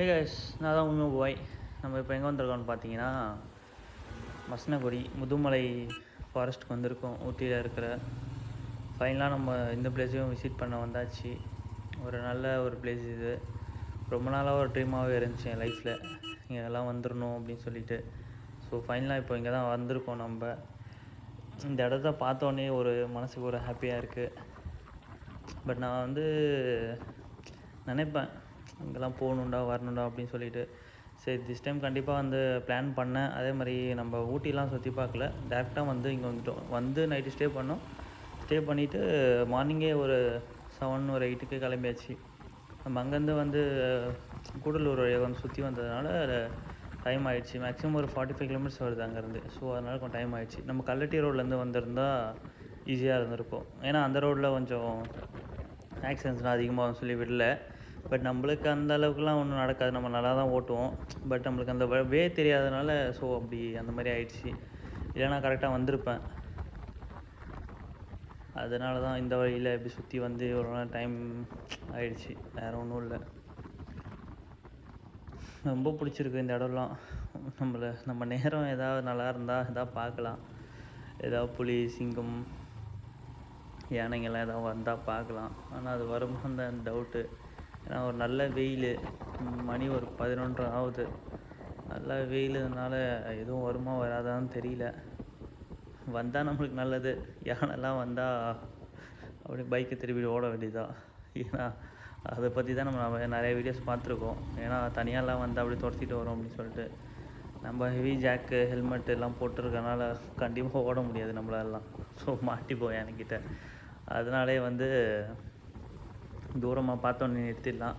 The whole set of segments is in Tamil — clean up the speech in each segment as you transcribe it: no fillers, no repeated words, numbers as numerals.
ஹே கைஸ், நான் தான் உண்மை பாய். நம்ம இப்போ எங்கே வந்திருக்கோம்னு பார்த்தீங்கன்னா, மசனகுடி முதுமலை ஃபாரஸ்ட்டுக்கு வந்திருக்கோம். ஊட்டியில் இருக்கிற ஃபைனலாக நம்ம இந்த பிளேஸையும் விசிட் பண்ண வந்தாச்சு. ஒரு நல்ல ஒரு பிளேஸ் இது. ரொம்ப நாளாக ஒரு ட்ரீமாகவே இருந்துச்சு என் லைஃப்பில், இங்கெல்லாம் வந்துடணும் அப்படின்னு சொல்லிட்டு. ஸோ ஃபைனலாக இப்போ இங்கே தான் வந்திருக்கோம். நம்ம இந்த இடத்த பார்த்தோன்னே ஒரு மனசுக்கு ஒரு ஹாப்பியாக இருக்குது. பட் நான் வந்து நினைப்பேன் இங்கெல்லாம் போகணுண்டா வரணுண்டா அப்படின்னு சொல்லிட்டு. சரி, திஸ் டைம் கண்டிப்பாக வந்து பிளான் பண்ணேன். அதே மாதிரி நம்ம ஊட்டிலாம் சுற்றி பார்க்கல, டேரெக்டாக வந்து இங்கே வந்துவிட்டோம். வந்து நைட்டு ஸ்டே பண்ணோம். ஸ்டே பண்ணிவிட்டு மார்னிங்கே ஒரு 7 ஒரு 8க்கு கிளம்பியாச்சு. நம்ம அங்கேருந்து வந்து கூடலூர் வழியாக வந்து சுற்றி வந்ததுனால டைம் ஆகிடுச்சு. மேக்ஸிமம் ஒரு 45 கிலோமீட்டர்ஸ் வருது அங்கேருந்து. ஸோ அதனால் கொஞ்சம் டைம் ஆகிடுச்சு. நம்ம கல்லட்டி ரோட்லேருந்து வந்திருந்தால் ஈஸியாக இருந்திருக்கும். ஏன்னா அந்த ரோட்டில் கொஞ்சம் ஆக்சிடென்ட்ஸ்லாம் அதிகமாக சொல்லி விடல. பட் நம்மளுக்கு அந்த அளவுக்குலாம் ஒன்றும் நடக்காது, நம்ம நல்லா தான் ஓட்டுவோம். பட் நம்மளுக்கு அந்த வே தெரியாதனால ஸோ அப்படி அந்த மாதிரி ஆயிடுச்சு. இல்லைனா கரெக்டாக வந்திருப்பேன். அதனால தான் இந்த வழியில் இப்படி சுற்றி வந்து ஒரு நாள் டைம் ஆயிடுச்சு, வேறு ஒன்றும் இல்லை. ரொம்ப பிடிச்சிருக்கு இந்த இடம்லாம். நம்ம நேரம் ஏதாவது நல்லா இருந்தால் எதாவது பார்க்கலாம். ஏதாவது புலி, சிங்கம், யானைங்கள்லாம் ஏதாவது வந்தால் பார்க்கலாம். ஆனால் அது வருமான்னு தான் டவுட்டு. ஏன்னா ஒரு நல்ல வெயில், மணி ஒரு 11 ஆகுது. நல்ல வெயிலுனால எதுவும் வருமா வராதான்னு தெரியல. வந்தால் நம்மளுக்கு நல்லது. யானைலாம் வந்தால் அப்படியே பைக்கை திருப்பி ஓட வேண்டியதான். ஏன்னா அதை பற்றி தான் நம்ம நிறைய வீடியோஸ் பார்த்துருக்கோம். ஏன்னா தனியாலாம் வந்து அப்படி துரத்திட்டு வரோம் அப்படின்னு சொல்லிட்டு. நம்ம ஹெவி ஜாக்கு, ஹெல்மெட் எல்லாம் போட்டிருக்கனால கண்டிப்பாக ஓட முடியாது நம்மளாலாம். ஸோ மாட்டிப்போம் என்கிட்ட. அதனாலே வந்து தூரமாக பார்த்தோன்னே நிறுத்திடலாம்.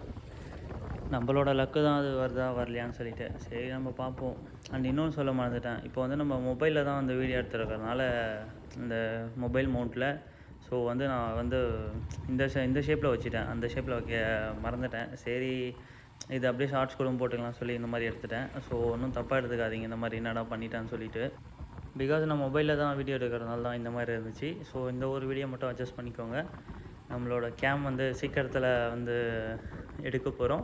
நம்மளோட லக்கு தான் அது வருதா வரலையான்னு சொல்லிட்டு. சரி, நம்ம பார்ப்போம். அண்ட் இன்னொன்று சொல்ல மறந்துட்டேன். இப்போ வந்து நம்ம மொபைலில் தான் வந்து வீடியோ எடுத்துருக்கறனால இந்த மொபைல் மவுண்ட்டில் ஸோ வந்து நான் வந்து இந்த ஷேப்பில் வச்சுட்டேன். அந்த ஷேப்பில் வைக்க மறந்துட்டேன். சரி, இது அப்படியே ஷார்ட்ஸ் கூட போட்டுக்கலாம் சொல்லி இந்த மாதிரி எடுத்துட்டேன். ஸோ ஒன்றும் தப்பாக எடுத்துக்காதீங்க இந்த மாதிரி என்னடா பண்ணிட்டேன்னு சொல்லிட்டு. பிகாஸ் நான் மொபைலில் தான் வீடியோ எடுக்கிறதுனால தான் இந்த மாதிரி இருந்துச்சு. ஸோ இந்த ஒரு வீடியோ மட்டும் அட்ஜஸ்ட் பண்ணிக்கோங்க. நம்மளோட கேம் வந்து சீக்கிரத்தில் வந்து எடுக்க போகிறோம்.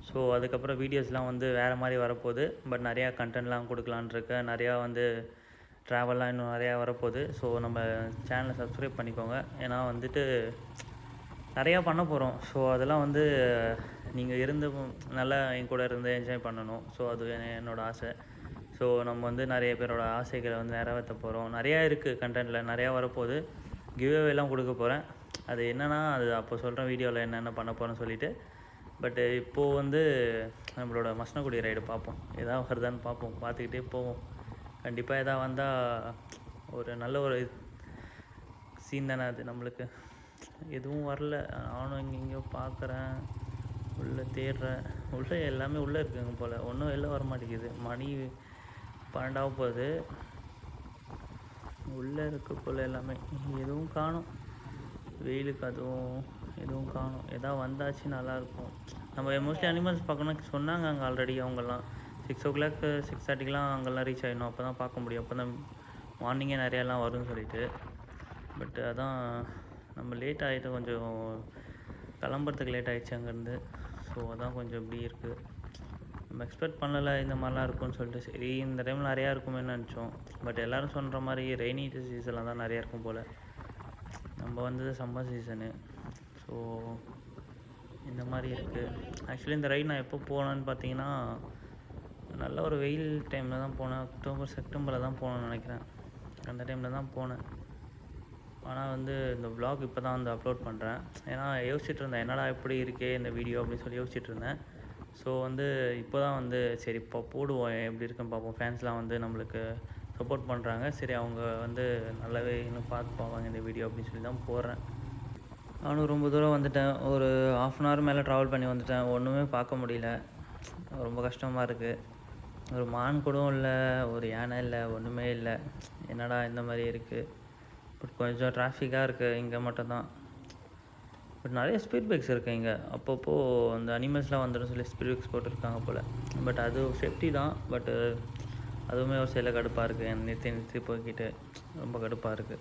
ஸோ அதுக்கப்புறம் வீடியோஸ்லாம் வந்து வேறு மாதிரி வரப்போகுது. பட் நிறையா கண்டென்ட்லாம் கொடுக்கலான்னு இருக்கேன். நிறையா வந்து ட்ராவல்லாம் இன்னும் நிறையா வரப்போகுது. ஸோ நம்ம சேனலை சப்ஸ்கிரைப் பண்ணிக்கோங்க. ஏன்னா வந்துட்டு நிறையா பண்ண போகிறோம். ஸோ அதெல்லாம் வந்து நீங்கள் இருந்து நல்லா என் கூட இருந்து என்ஜாய் பண்ணணும். ஸோ அது என்னோடய ஆசை. ஸோ நம்ம வந்து நிறைய பேரோட ஆசைகளை வந்து நிறைவேற்ற போகிறோம். நிறையா இருக்குது கண்டென்ட்டில், நிறையா வரப்போகுது. கிவ்அவேலாம் கொடுக்க போகிறேன். அது என்னென்னா அது அப்போ சொல்கிறேன் வீடியோவில் என்னென்ன பண்ண போகிறேன்னு சொல்லிவிட்டு. பட்டு இப்போது வந்து நம்மளோட மசனகுடி ரைடு பார்ப்போம். எதாவது வருதான்னு பார்ப்போம், பார்த்துக்கிட்டே போவோம். கண்டிப்பாக எதாவது வந்தால் ஒரு நல்ல ஒரு சீன் தானே அது நம்மளுக்கு. எதுவும் வரல. நானும் எங்கெங்கேயோ பார்க்குறேன், உள்ளே தேடுறேன். உள்ளே எல்லாமே உள்ளே இருக்குங்க போல், ஒன்றும் வெளில வர மாட்டேங்குது. மணி 12 போகுது. உள்ளே இருக்க போல் எல்லாமே. எதுவும் காணும். வெயிலுக்கு அதுவும் எதுவும் காணும். எதாவது வந்தாச்சு நல்லாயிருக்கும். நம்ம மோஸ்ட்லி அனிமல்ஸ் பார்க்கணும் சொன்னாங்க அங்கே ஆல்ரெடி. அவங்கெல்லாம் 6 o'clock 6:30க்கெலாம் அங்கெல்லாம் ரீச் ஆகிடணும். அப்போ தான் பார்க்க முடியும். அப்போ தான் மார்னிங்கே நிறையாலாம் வரும்னு சொல்லிட்டு. பட் அதான் நம்ம லேட் ஆகிட்டு, கொஞ்சம் கிளம்புறதுக்கு லேட் ஆகிடுச்சு அங்கேருந்து. ஸோ அதான் கொஞ்சம் இப்படி இருக்குது. நம்ம எக்ஸ்பெக்ட் பண்ணலை இந்த மாதிரிலாம் இருக்கும்னு சொல்லிட்டு. சரி, இந்த டைமில் நிறையா இருக்குமே நினச்சோம். பட் எல்லோரும் சொல்கிற மாதிரி ரெய்னி சீசனில் தான் நிறையா இருக்கும் போல். நம்ம வந்தது சம்மர் சீசனு. ஸோ இந்த மாதிரி இருக்குது. ஆக்சுவலி இந்த ரைட் நான் எப்போ போனேன்னு பார்த்தீங்கன்னா, நல்ல ஒரு வெயில் டைமில் தான் போனேன். அக்டோபர் செப்டம்பரில் தான் போனேன்னு நினைக்கிறேன். அந்த டைமில் தான் போனேன். ஆனால் வந்து இந்த வ்ளாக் இப்போ தான் வந்து அப்லோட் பண்ணுறேன். ஏன்னா யோசிச்சுட்டு இருந்தேன், என்னடா எப்படி இருக்கே இந்த வீடியோ அப்படின்னு சொல்லி யோசிச்சுட்டு இருந்தேன். ஸோ வந்து இப்போ தான் வந்து சரி இப்போ போடுவோம் எப்படி இருக்குன்னு பார்ப்போம். ஃபேன்ஸ்லாம் வந்து நம்மளுக்கு சப்போர்ட் பண்ணுறாங்க. சரி, அவங்க வந்து நல்லாவே இன்னும் பார்த்து போவாங்க இந்த வீடியோ அப்படின்னு சொல்லி தான் போடுறேன். நானும் ரொம்ப தூரம் வந்துட்டேன். ஒரு 1/2 hour மேலே ட்ராவல் பண்ணி வந்துட்டேன். ஒன்றுமே பார்க்க முடியல. ரொம்ப கஷ்டமாக இருக்குது. ஒரு மான் கூட இல்லை, ஒரு யானை இல்லை, ஒன்றுமே இல்லை. என்னடா இந்த மாதிரி இருக்குது. பட் கொஞ்சம் டிராஃபிக்காக இருக்குது இங்கே மட்டும்தான். பட் நிறைய ஸ்பீட் பைக்ஸ் இருக்குது இங்கே. அப்பப்போ அந்த அனிமல்ஸ்லாம் வந்துடும் சொல்லி ஸ்பீட் பைக்ஸ் போட்டிருக்காங்க போல். பட் அது சேஃப்டி தான். பட்டு அதுவுமே ஒரு சில கடுப்பாக இருக்குது. நிறுத்தி போய்கிட்டு ரொம்ப கடுப்பாக இருக்குது.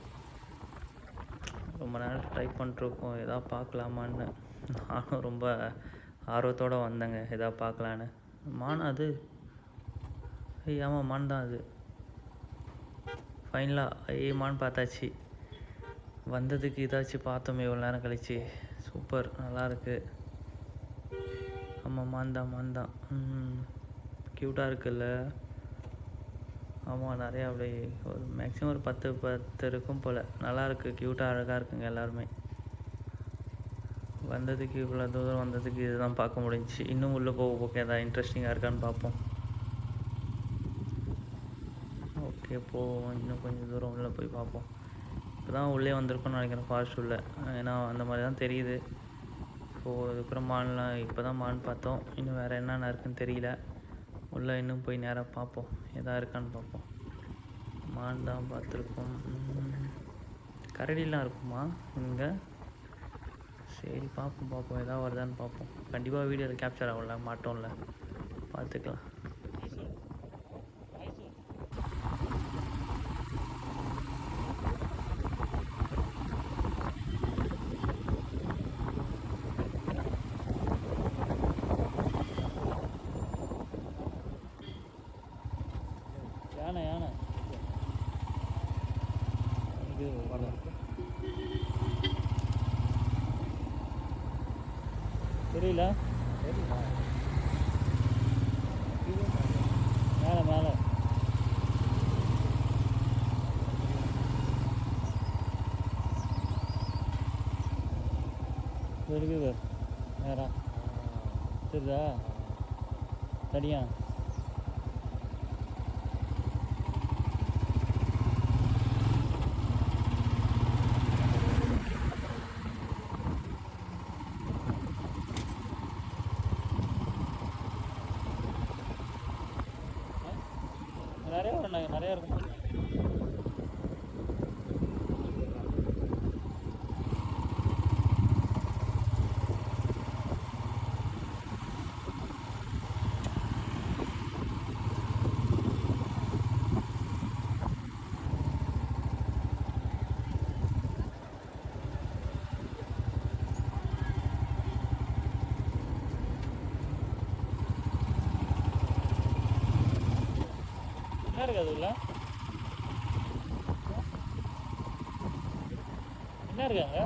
ரொம்ப நேரம் ட்ரை பண்ணிட்டுருக்கோம் எதாவது பார்க்கலாமான்னு. நானும் ரொம்ப ஆர்வத்தோடு வந்தேங்க எதாவது பார்க்கலான்னு. மான் அது. ஆமாம் மான் தான் அது. ஃபைனலாக மான் பார்த்தாச்சு. வந்ததுக்கு இதாச்சும் பார்த்தோமே இவ்வளோ நேரம் கழிச்சு. சூப்பர், நல்லாயிருக்கு. ஆமாம் மான் தான். க்யூட்டாக இருக்குல்ல. ஆமாம், நிறையா அப்படியே ஒரு மேக்ஸிமம் ஒரு 10 இருக்கும் போல். நல்லாயிருக்கு, க்யூட்டாக அழகாக இருக்குங்க எல்லாருமே. வந்ததுக்கு இவ்வளோ தூரம் வந்ததுக்கு இதுதான் பார்க்க முடிஞ்சிச்சு. இன்னும் உள்ளே போக எதாவது இன்ட்ரெஸ்டிங்காக இருக்கான்னு பார்ப்போம். ஓகே, போவோம். இன்னும் கொஞ்சம் தூரம் உள்ளே போய் பார்ப்போம். இப்போ தான் உள்ளே வந்திருக்கோன்னு நினைக்கிறேன் ஃபாரஸ்ட் உள்ள. ஏன்னா அந்த மாதிரி தான் தெரியுது. ஸோ அதுக்கப்புறம் மான்லாம் இப்போ தான் மான் பார்த்தோம். இன்னும் வேறு என்னென்ன இருக்குன்னு தெரியல. உள்ளே இன்னும் போய் நேராக பார்ப்போம், எதா இருக்கான்னு பார்ப்போம். மான் தான் பார்த்துருக்கோம். கரடிலாம் இருக்குமா இங்கே? சரி பார்ப்போம் எதாவது வருதான்னு பார்ப்போம். கண்டிப்பாக வீடியோவில் கேப்சர் ஆகல மாட்டோம்ல, பார்த்துக்கலாம். யானை இது தெரியல. மேலே இருக்குது நேரா தெரியுதா? தனியா நிறையா இருக்கும். என்ன இருக்குது உள்ள? என்ன இருக்காங்க?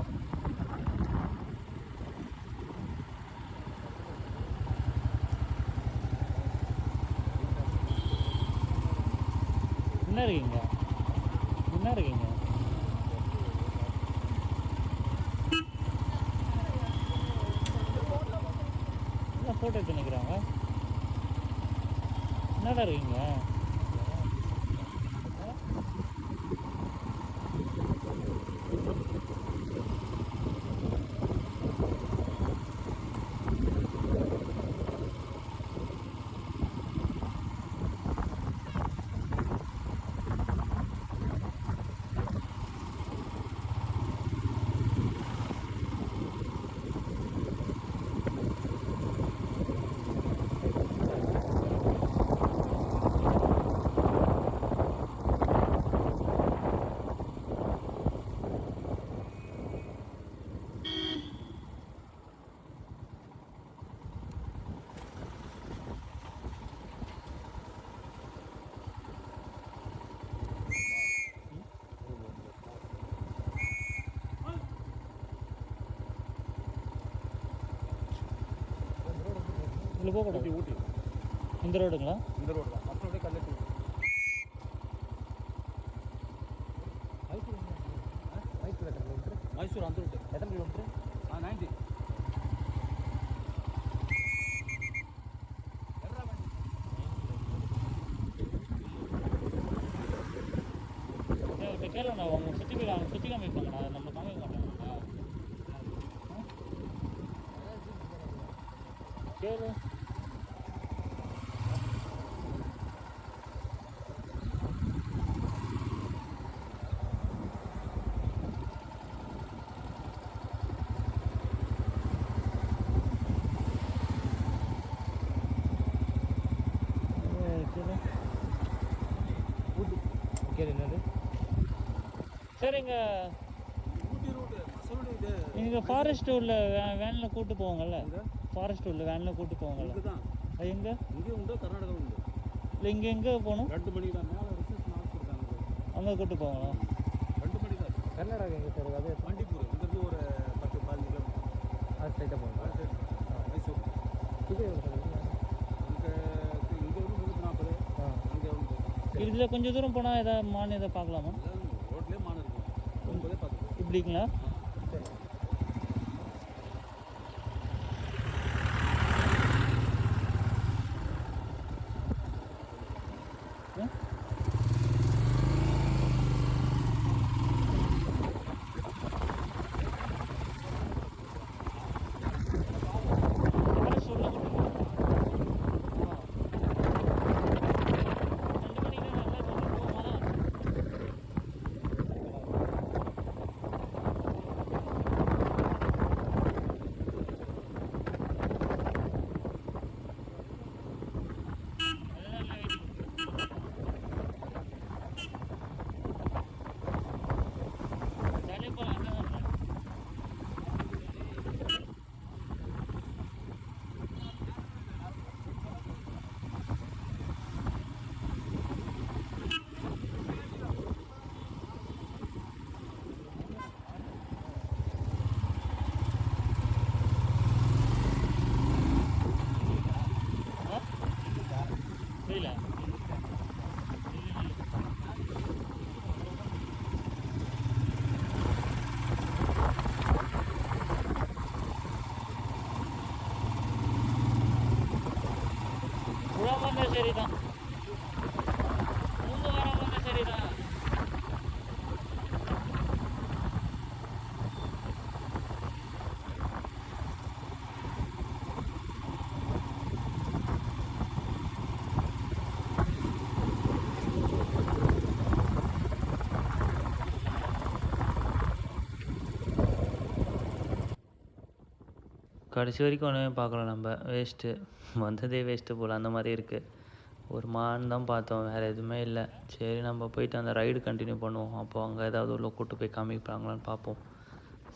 என்ன இருக்கீங்க? என்ன ஃபோட்டோ எடுத்து நிற்கிறாங்க? என்னடா இருக்கீங்க? இதில் போகக்கூடாது. ஊட்டி இந்த ரோடுங்களா? இந்த ரோடு தான். மற்ற ரோடே கல்லட்டி மைசூர் அந்த ரூட்டு எத்தனை கிலோமீட்டர்? 90. இப்போ கேளுண்ணா, அவங்க சுற்றி காமிப்பாங்கண்ணா, நம்ம காமிக்க மாட்டாங்கண்ணா. கேளு. சரிங்க, நீங்கள் ஃபாரஸ்ட் உள்ள வேனில் கூப்பிட்டு போவாங்கல்ல? ஃபாரஸ்ட் உள்ள வேனில் கூப்பிட்டு போவாங்கல்ல? அது எங்கே? இங்கேயும் உண்டு, கர்நாடகா உண்டு. இல்லை இங்கே எங்கே போகணும்? 2 மணிக்கு தான் மேலே ரிசப்ஷன் ஆஃப் கொடுத்தாங்க. அங்கே கூப்பிட்டு போவாங்களா? 2 மணி தான். கர்நாடகா எங்கே சார்? அது மண்டிப்பூர் இங்கேருந்து ஒரு 10-15 கிலோமீட்டர். அது ஸ்ட்ரைட்டாக போகணும். மைசூர் இது அங்கே இங்கே வந்து 340. அங்கே உண்டு. இதில் கொஞ்சம் தூரம் போனால் எதாவது மான் எதாவது பார்க்கலாமா? ரோட்லேயே மான் இருக்கும். போகும்போதே பார்த்துக்கலாம். இப்படிங்களா? சரி. புரியல. உழவு வந்தால் சரிதான், மூணு வாரம் வந்தால் சரிதான். கடைசி வரைக்கும் ஒன்றுமே பார்க்கல, நம்ம வேஸ்ட்டு வந்ததே வேஸ்ட்டு போல் அந்த மாதிரி இருக்குது. ஒரு மான் தான் பார்த்தோம், வேறு எதுவுமே இல்லை. சரி நம்ம போயிட்டு அந்த ரைடு கண்டினியூ பண்ணுவோம். அப்போது அங்கே ஏதாவது உள்ள கூட்டு போய் காமிப்பாங்களான்னு பார்ப்போம்.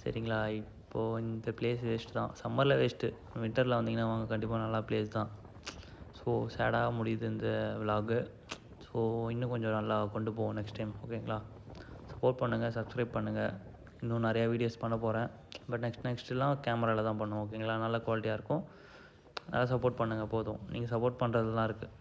சரிங்களா? இப்போது இந்த பிளேஸ் வேஸ்ட்டு தான், சம்மரில் வேஸ்ட்டு. வின்டரில் வந்தீங்கன்னா வாங்க, கண்டிப்பாக நல்லா பிளேஸ் தான். ஸோ சேடாக முடியுது இந்த விலாகு. ஸோ இன்னும் கொஞ்சம் நல்லா கொண்டு போவோம் நெக்ஸ்ட் டைம். ஓகேங்களா? சப்போர்ட் பண்ணுங்கள், சப்ஸ்கிரைப் பண்ணுங்கள். இன்னும் நிறையா வீடியோஸ் பண்ண போகிறேன். பட் நெக்ஸ்ட்டுலாம் கேமராவில் தான் பண்ணுவோம். ஓகேங்களா? நல்ல குவாலிட்டியாக இருக்கும். நல்லா சப்போர்ட் பண்ணுங்கள் போதும். நீங்கள் சப்போர்ட் பண்ணுறதுலாம் இருக்குது.